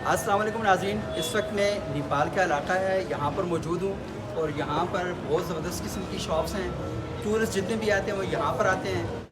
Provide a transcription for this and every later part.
अस्सलाम वालेकुम नाज़रीन, इस वक्त मैं नेपाल का इलाका है यहाँ पर मौजूद हूँ और यहाँ पर बहुत ज़बरदस्त किस्म की शॉप्स हैं। टूरिस्ट जितने भी आते हैं वो यहाँ पर आते हैं।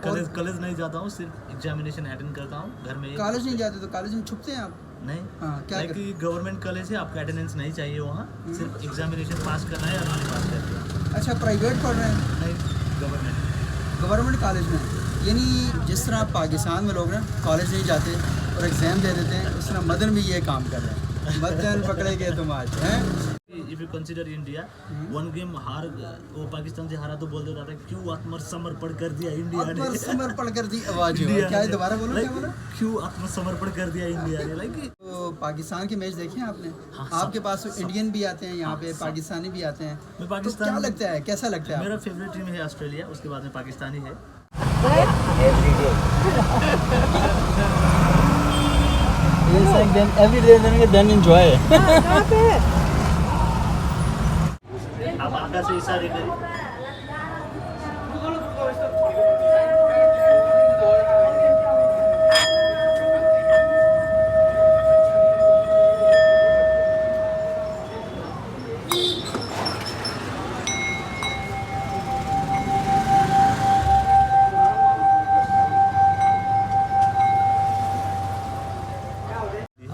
कॉलेज कॉलेज नहीं जाता हूँ, सिर्फ एग्जामिनेशन अटेंड करता हूँ घर में। कॉलेज नहीं जाते तो कॉलेज में छुपते हैं आप? नहीं। हाँ, क्या लाइक गवर्नमेंट कॉलेज है, आपका अटेंडेंस नहीं चाहिए वहाँ, सिर्फ एग्जामिनेशन पास करना है और पास कर दिया। अच्छा, प्राइवेट पढ़ रहे हैं? नहीं, गवर्नमेंट कॉलेज में, यानी जिस तरह पाकिस्तान में लोग ना कॉलेज नहीं जाते और एग्ज़ाम दे देते हैं, उस तरह मदन भी ये काम कर रहे हैं। मदन पकड़े गए तुम आज हैं। If you consider India, one game हार वो पाकिस्तान से हारा तो बोल देता था क्यों आत्मसमर्पण कर दिया इंडिया ने। आत्मसमर्पण कर दी आवाज क्या है, दोबारा बोलो क्या बोला? क्यों आत्मसमर्पण कर दिया इंडिया ने। लाइक तो पाकिस्तान के मैच देखे हैं आपने? हाँ, आपके पास तो इंडियन भी आते हैं यहाँ पे, पाकिस्तानी भी आते हैं। मैं तो पाकिस्तान क्या लगता है, कैसा लगता है? मेरा फेवरेट टीम है ऑस्ट्रेलिया, उसके बाद में पाकिस्तानी है। then enjoy. आप आगे से इशारे करिए।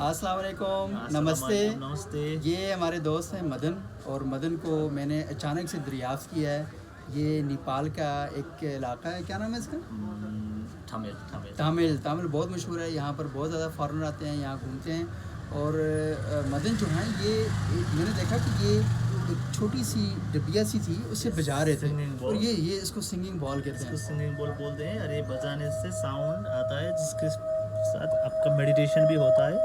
अस्सलाम वालेकुम, नमस्ते। नमस्ते। ये हमारे दोस्त हैं मदन, और मदन को मैंने अचानक से दरियाफ्त किया है। ये नेपाल का एक इलाका है, क्या नाम है इसका? तामिल बहुत मशहूर है। यहाँ पर बहुत ज़्यादा फॉरेनर आते हैं, यहाँ घूमते हैं। और मदन जो हैं ये मैंने देखा कि ये एक छोटी सी डिबिया सी थी, उससे बजा रहे थे। और ये इसको सिंगिंग बॉल कहते हैं। सिंगिंग बॉल बोलते हैं, और ये बजाने से साउंड आता है जिसके साथ आपका मेडिटेशन भी होता है।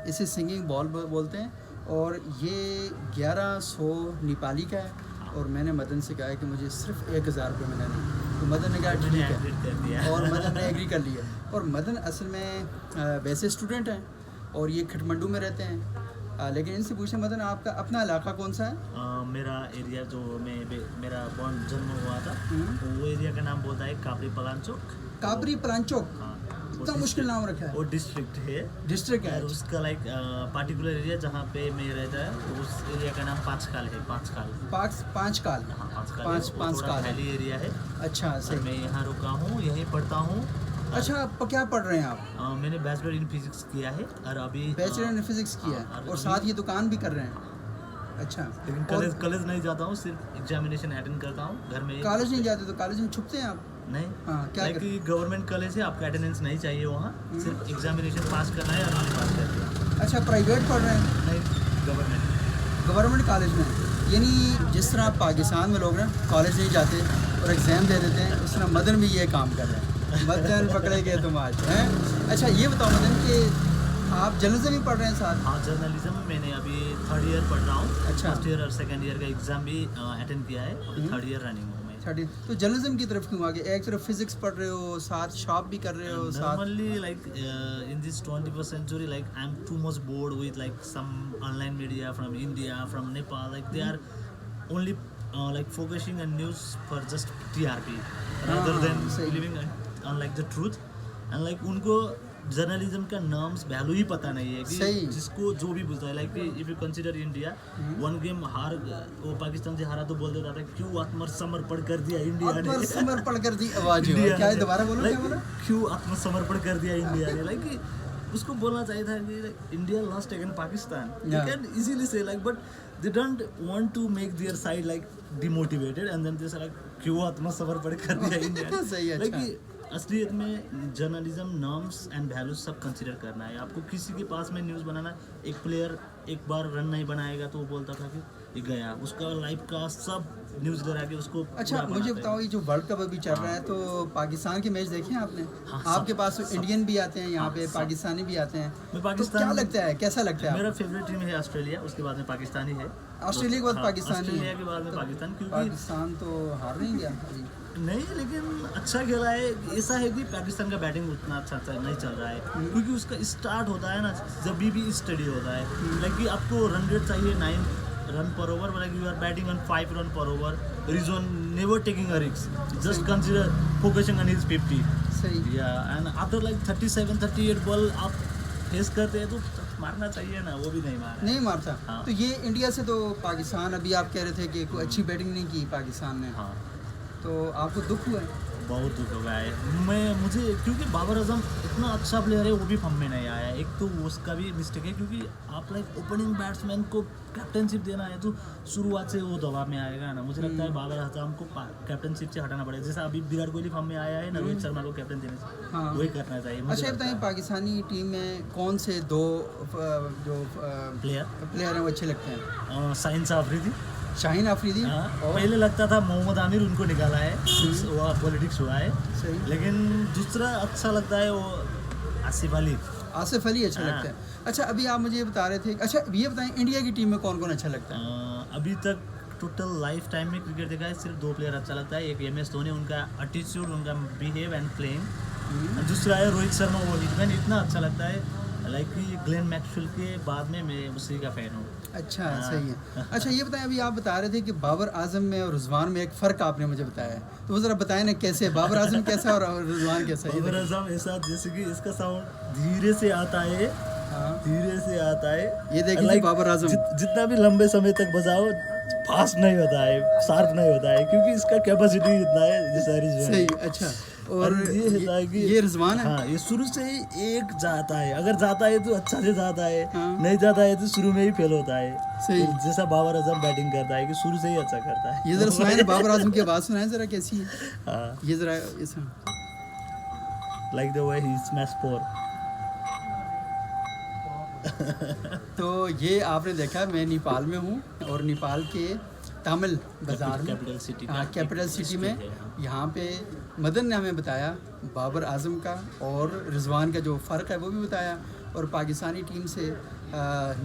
इसे सिंगिंग बॉल बोलते हैं। और ये 1100 नेपाली का है। और मैंने मदन से कहा कि मुझे सिर्फ 1000 रुपये मिलेंगे, तो मदन ने कहा ठीक है, और मदन ने एग्री कर लिया। और मदन असल में वैसे स्टूडेंट हैं और ये खटमंडू में रहते हैं। लेकिन इनसे पूछे मदन, आपका अपना इलाका कौन सा है? मेरा एरिया जो मेरा जन्म हुआ था, वो एरिया का नाम बोलता है काबरी पलांचोक। काबरी पलांचोक? हाँ, इतना मुश्किल नाम रखा है। वो डिस्ट्रिक्ट है। डिस्ट्रिक्ट है। और उसका लाइक पार्टिकुलर एरिया जहाँ पे मैं रहता है, उस एरिया का नाम पाँचकाल है। पाँच काल हाँ, पाँच काल वैली एरिया है। अच्छा, सही। मैं यहाँ रुका हूँ, यहीं पढ़ता हूँ। अच्छा, आप क्या पढ़ रहे हैं आप? मैंने बैचलर इन फिजिक्स किया है, और अभी बैचलर इन फिजिक्स किया है, और साथ ये दुकान भी कर रहे हैं। अच्छा, लेकिन कॉलेज नहीं जाता हूँ, सिर्फ एग्जामिनेशन अटेंड करता हूँ घर में। कॉलेज नहीं जाते तो कॉलेज में छुपते हैं आप? नहीं। हाँ, क्या गवर्नमेंट कॉलेज है, आपका अटेंडेंस नहीं चाहिए वहाँ, सिर्फ एग्जामिनेशन पास करना है और पास कर दिया। अच्छा, प्राइवेट पढ़ रहे हैं? नहीं, गवर्नमेंट कॉलेज में, यानी जिस तरह पाकिस्तान में लोग ना कॉलेज नहीं जाते और एग्ज़ाम दे देते हैं, उस तरह मदन भी ये काम कर रहे हैं। मदन पकड़े गए तुम आज हैं। अच्छा, ये बताओ मदन कि आप जर्नलिज्म भी पढ़ रहे हैं साथ? हाँ, जर्नलिज्म मैंने अभी 3rd ईयर पढ़ रहा हूँ। अच्छा। फर्स्ट ईयर और 2nd ईयर का एग्जाम भी अटेंड किया है, अभी 3rd ईयर रनिंग हूँ मैं। तो जर्नलिज्म की तरफ क्यों आगे? एक तरफ फिजिक्स पढ़ रहे हो, साथ शॉप भी कर रहे हो, साथ Normally, like in this 21st century, like I'm too much bored with like some online media from India, from Nepal. Like they are only like focusing on news for just TRP, rather than living on like the truth. And like उनको journalism का नाम्स value ही पता नहीं है कि जिसको जो भी बोलता है। Like if you consider India, one game हार वो पाकिस्तान से हारा तो बोल देता था क्यों आत्मसमर्पण कर दिया इंडिया ने। आत्मसमर्पण कर दी आवाज क्या है, दोबारा बोलो क्या बोला? क्यों आत्मसमर्पण कर दिया इंडिया ने। लाइक उसको बोलना चाहिए था कि India lost against Pakistan. You can easily say like, but they don't want to make their side like demotivated, and then they say like क्यों आत्मसमर्पण कर दिया इंडिया। सही है। अच्छा, असलियत में जर्नलिज्म नॉर्म्स एंड वैल्यूज सब कंसीडर करना है। आपको किसी के पास में न्यूज़ बनाना, एक प्लेयर एक बार रन नहीं बनाएगा तो वो बोलता था कि ये गया, उसका लाइव का सब न्यूज़ लगा के उसको अच्छा पूरा मुझे बनाते बताओ, हैं। ये जो वर्ल्ड कप अभी चल रहा है तो पाकिस्तान के मैच देखे हैं आपने? हाँ, आपके सब- पास तो सब। इंडियन भी आते हैं यहाँ हाँ, पे, सब। पाकिस्तानी भी आते हैं, मैं तो पाकिस्तान क्या लगता है, कैसा लगता है मेरा आपको? फेवरेट टीम है ऑस्ट्रेलिया, उसके बाद में पाकिस्तानी है। ऑस्ट्रेलिया के बाद हाँ, पाकिस्तानी ऑस्ट्रेलिया है। के बाद में तो पाकिस्तान, क्योंकि पाकिस्तान तो हार नहीं गया अभी। नहीं, लेकिन अच्छा खेला है। ऐसा है कि पाकिस्तान का बैटिंग उतना अच्छा नहीं चल रहा है, क्योंकि उसका स्टार्ट होता है ना जब भी स्टडी होता है, लाइक कि आपको रन रेट चाहिए 9 रन पर over, like you are batting on 5 run पर over, reason never taking a risk, just consider focusing on his 50 सही। या एंड आफ्टर लाइक 37-38 बॉल आप फेस करते हैं तो मारना चाहिए ना, वो भी नहीं मारा। नहीं मारता। हाँ। तो ये इंडिया से तो पाकिस्तान, अभी आप कह रहे थे कि कोई अच्छी बैटिंग नहीं की पाकिस्तान ने, हाँ, तो आपको दुख हुआ है? बहुत दुख हो गया है मुझे, क्योंकि बाबर आजम इतना अच्छा प्लेयर है, वो भी फॉर्म में नहीं आया। एक तो उसका भी मिस्टेक है, क्योंकि आप लाइक ओपनिंग बैट्समैन को कैप्टनशिप देना है तो शुरुआत से वो दबाव में आएगा ना। मुझे लगता है बाबर आजम को कैप्टनशिप से हटाना पड़ेगा, जैसा अभी विराट कोहली फॉर्म में आया है ना, रोहित शर्मा को कैप्टन देने से हाँ। वही करना चाहिए। मुझे अच्छा ये लगता बताइए, है। पाकिस्तानी टीम में कौन से दो जो प्लेयर प्लेयर हैं वो अच्छे लगते हैं? साइंस अफरीदी, शाहीन अफरीदी हाँ, और पहले लगता था मोहम्मद आमिर, उनको निकाला है, वो पॉलिटिक्स हुआ है। सही। लेकिन दूसरा अच्छा लगता है वो आसिफ अली। आसिफ अली अच्छा हाँ। लगता है। अच्छा अभी आप मुझे ये बता रहे थे, अच्छा ये बताएं इंडिया की टीम में कौन कौन अच्छा लगता है? अभी तक टोटल लाइफ टाइम में क्रिकेट देखा है, सिर्फ 2 प्लेयर अच्छा लगता है। एक MS धोनी, उनका एटीट्यूड, उनका बिहेव एंड प्लेइंग। दूसरा है रोहित शर्मा, वो हिटमैन, इतना अच्छा लगता है। लाइक कि ग्लेन मैक्सवेल के बाद में मैं उसी का फैन हूँ। अच्छा हाँ। सही है। अच्छा ये बताएं, अभी आप बता रहे थे कि बाबर आजम में और रिजवान में एक फ़र्क आपने मुझे बताया है, तो वो ज़रा बताएं ना कैसे है? बाबर आजम कैसा और रिजवान कैसा है? बाबर आजम ऐसा, जैसे कि इसका साउंड धीरे से आता है, हाँ धीरे से आता है। ये देखिए Like, बाबर आजम। जितना भी लंबे समय तक बजाओ, फास्ट नहीं होता है, शार्प नहीं होता है, क्योंकि इसका कैपेसिटी इतना है जैसा रिजवान सही। है। अच्छा और ये होता है कि ये रिजवान है? हाँ, ये शुरू से ही एक जाता है, अगर जाता है तो अच्छा से जाता है, हाँ। नहीं जाता है तो शुरू में ही फेल होता है। सही। तो जैसा बाबर आजम बैटिंग करता है कि शुरू से ही अच्छा करता है। ये ज़रा सुनाए, बाबर आजम की आवाज़ सुनाए ज़रा कैसी है? हाँ, ये ज़रा इस like the way he smash 4। तो ये आपने देखा, मैं नेपाल में हूँ और नेपाल के तमिल बाज़ार में, कैपिटल सिटी का हाँ कैपिटल एक सिटी street में, है, हाँ। यहाँ पे मदन ने हमें बताया बाबर आजम का और रिजवान का जो फ़र्क है वो भी बताया। और पाकिस्तानी टीम से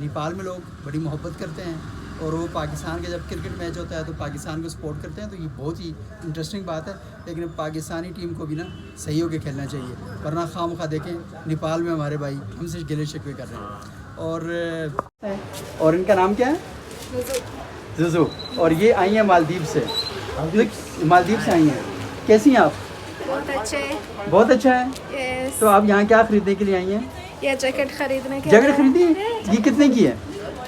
नेपाल में लोग बड़ी मोहब्बत करते हैं, और वो पाकिस्तान का जब क्रिकेट मैच होता है तो पाकिस्तान को सपोर्ट करते हैं, तो ये बहुत ही इंटरेस्टिंग बात है। लेकिन पाकिस्तानी टीम को भी ना सही होकर खेलना चाहिए, वरना खामखा देखें नेपाल में हमारे भाई हमसे गिले शिकवे कर रहे हैं। और इनका नाम क्या है? जुजू। और ये आई हैं मालदीव से, मालदीव से आई हैं। कैसी हैं आप? बहुत अच्छे। बहुत अच्छा है। यस। तो आप यहाँ क्या खरीदने के लिए आई हैं? ये जैकेट खरीदने के जैकेट लिए। खरीदी है? ये कितने की है?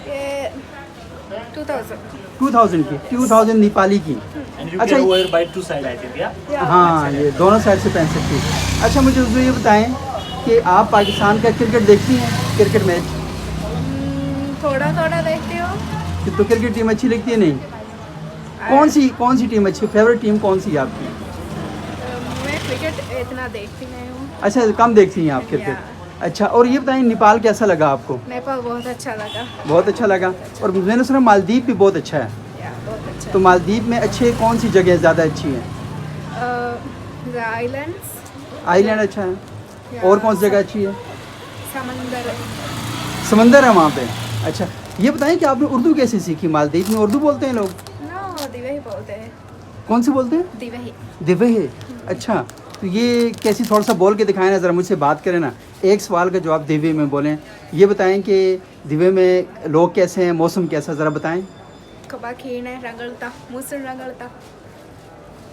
ये 2000। 2000 की, 2000 नेपाली की। And you अच्छा can wear by 2 side, I think, yeah? हाँ ये दोनों साइड से पहन सकती है। अच्छा मुझे जुजू ये बताएं कि आप पाकिस्तान का क्रिकेट देखती हैं, क्रिकेट मैच? थोड़ा थोड़ा देखती हूँ। कि तो क्रिकेट टीम अच्छी लगती है नहीं? कौन सी टीम अच्छी, फेवरेट टीम कौन सी है आपकी? मैं क्रिकेट इतना देखती नहीं हूँ। अच्छा कम देखती हैं आप क्रिकेट। अच्छा और ये बताएं नेपाल कैसा लगा आपको? नेपाल बहुत अच्छा लगा। बहुत अच्छा लगा। और मैंने सुना मालदीव भी बहुत अच्छा है, या बहुत अच्छा। तो मालदीव में अच्छे कौन सी जगह ज़्यादा अच्छी हैं? The islands. आइलैंड अच्छा है, और कौन सी जगह अच्छी है? समंदर। समंदर है वहाँ पे। अच्छा ये बताएं कि आपने उर्दू कैसे सीखी? मालदीव में उर्दू बोलते हैं लोग? नो, दिवही बोलते हैं। कौन सी बोलते हैं? दिवही। दिवे। अच्छा तो ये कैसी, थोड़ा सा बोल के दिखाएं ना, ज़रा मुझसे बात करें ना, एक सवाल का जवाब दिवे में बोलें। ये बताएं कि दिवे में लोग कैसे हैं, मौसम कैसा, ज़रा बताएं। कबा खीण है, रंगलता, मुसर रंगलता।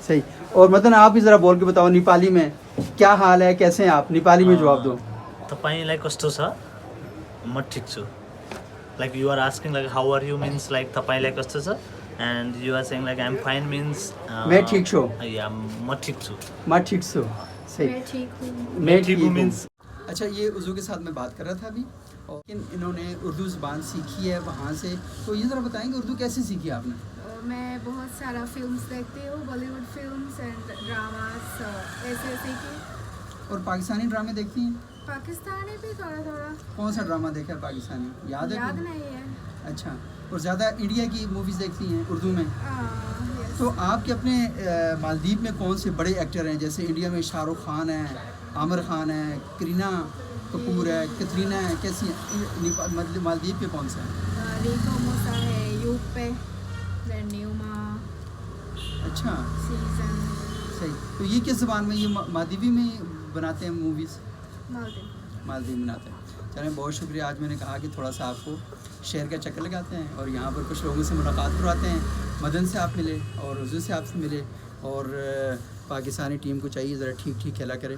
सही। और मदन आप भी ज़रा बोल के बताओ नेपाली में क्या हाल है, कैसे हैं आप? नेपाली में जवाब दो। तपाईँलाई कस्तो छ? म ठिक छु। Like you are asking like how are you means like तपाईँलाई कस्तो छ, and you are saying like I am fine means मैं ठीक छु। या म ठिक छु। मैं ठीक सो। सही। मैं ठीक हूँ। मैं ठीक हूँ मीन्स अच्छा ये उर्दू के साथ मैं बात कर रहा था अभी, और इन्होंने उर्दू ज़बान सीखी है वहाँ से, तो ये ज़रा बताएंगे उर्दू कैसे सीखी आपने? मैं बहुत सारा फिल्म्स देखती हूँ, बॉलीवुड फिल्म्स एंड ड्रामास ऐसे सीखी। और पाकिस्तानी ड्रामे देखती हैं? पाकिस्तानी भी थोड़ा थोड़ा कौन सा ड्रामा देखा है पाकिस्तानी, याद है याद कोई? नहीं है। अच्छा, और ज़्यादा इंडिया की मूवीज़ देखती हैं उर्दू में? yes. तो आपके अपने मालदीव में कौन से बड़े एक्टर हैं? जैसे इंडिया में शाहरुख खान है, आमिर खान है, करीना कपूर है, कैटरीना है, कैसी हैं? मतलब मालदीव के कौन से हैं? रिको मूसा है यूप पे, देन न्यूमा अच्छा, सीजन सही। तो ये किस ज़बान में, ये मालदीवी में बनाते हैं मूवीज़? मालदीव। मालदीव बनाते हैं। चलें, बहुत शुक्रिया। आज मैंने कहा कि थोड़ा सा आपको शहर का चक्कर लगाते हैं और यहाँ पर कुछ लोगों से मुलाकात करवाते हैं। मदन से आप मिले और हुजूर से आपसे मिले, और पाकिस्तानी टीम को चाहिए ज़रा ठीक ठीक खेला करे।